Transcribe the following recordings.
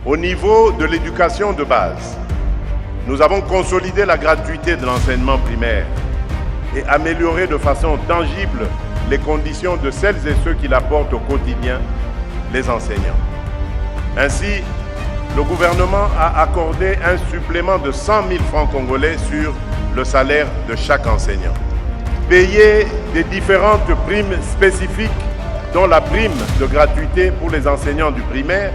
Au niveau de l'éducation de base, nous avons consolidé la gratuité de l'enseignement primaire et amélioré de façon tangible les conditions de celles et ceux qui l'apportent au quotidien, les enseignants. Ainsi, le gouvernement a accordé un supplément de 100 000 francs congolais sur le salaire de chaque enseignant. Payer des différentes primes spécifiques, dont la prime de gratuité pour les enseignants du primaire,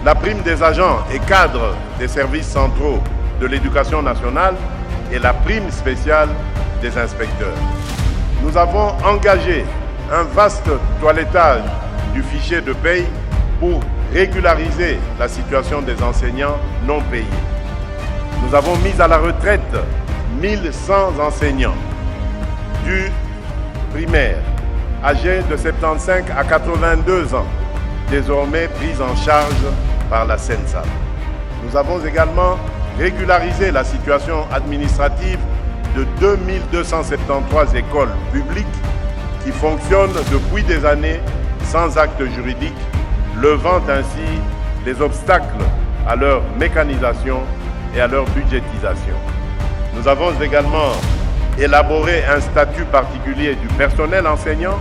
la prime des agents et cadres des services centraux de l'éducation nationale et la prime spéciale des inspecteurs. Nous avons engagé un vaste toilettage du fichier de paye pour régulariser la situation des enseignants non payés. Nous avons mis à la retraite 1100 enseignants du primaire, âgés de 75 à 82 ans, désormais pris en charge par la CENSA. Nous avons également régularisé la situation administrative de 2273 écoles publiques qui fonctionnent depuis des années sans acte juridique, levant ainsi les obstacles à leur mécanisation et à leur budgétisation. Nous avons également élaboré un statut particulier du personnel enseignant,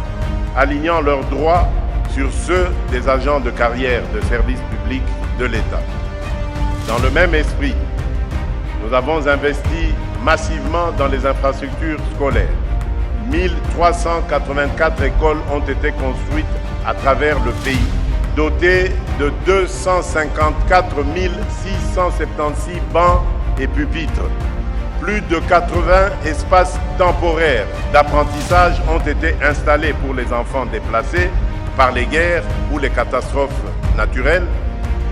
alignant leurs droits sur ceux des agents de carrière de services publics de l'État. Dans le même esprit, nous avons investi massivement dans les infrastructures scolaires. 1384 écoles ont été construites à travers le pays, dotées de 254 676 bancs et pupitres. Plus de 80 espaces temporaires d'apprentissage ont été installés pour les enfants déplacés par les guerres ou les catastrophes naturelles,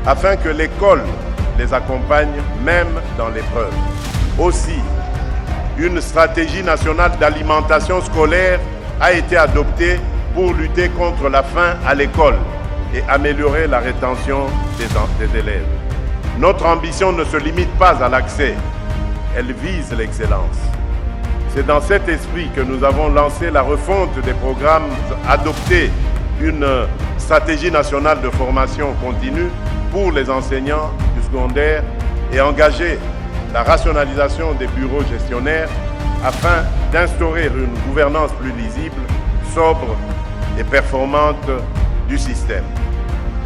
afin que l'école les accompagne même dans l'épreuve. Aussi, une stratégie nationale d'alimentation scolaire a été adoptée pour lutter contre la faim à l'école et améliorer la rétention des élèves. Notre ambition ne se limite pas à l'accès, elle vise l'excellence. C'est dans cet esprit que nous avons lancé la refonte des programmes, adopté une stratégie nationale de formation continue pour les enseignants du secondaire et engagé la rationalisation des bureaux gestionnaires afin d'instaurer une gouvernance plus lisible, sobre et performante du système.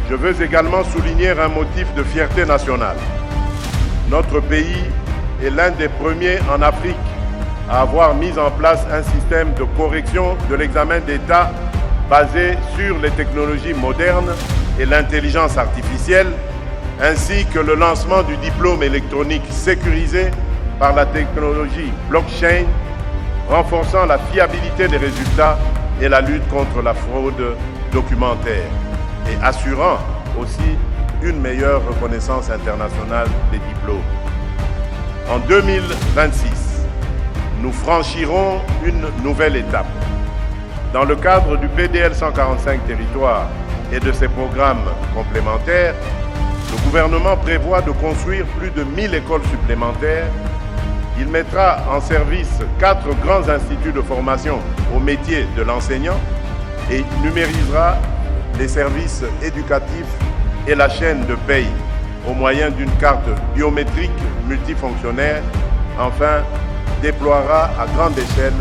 Je veux également souligner un motif de fierté nationale. Notre pays est l'un des premiers en Afrique à avoir mis en place un système de correction de l'examen d'État basé sur les technologies modernes et l'intelligence artificielle, ainsi que le lancement du diplôme électronique sécurisé par la technologie blockchain, renforçant la fiabilité des résultats et la lutte contre la fraude documentaire et assurant aussi une meilleure reconnaissance internationale des diplômes. En 2026, nous franchirons une nouvelle étape. Dans le cadre du PDL 145 territoires et de ses programmes complémentaires, le gouvernement prévoit de construire plus de 1000 écoles supplémentaires. Il mettra en service 4 grands instituts de formation au métier de l'enseignant et numérisera les services éducatifs et la chaîne de paye au moyen d'une carte biométrique multifonctionnaire. Enfin, déploiera à grande échelle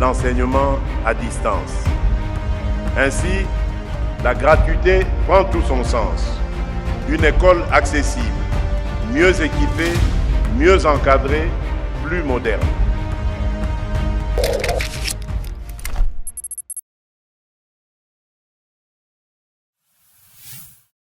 l'enseignement à distance. Ainsi, la gratuité prend tout son sens. Une école accessible, mieux équipée, mieux encadrée, plus moderne.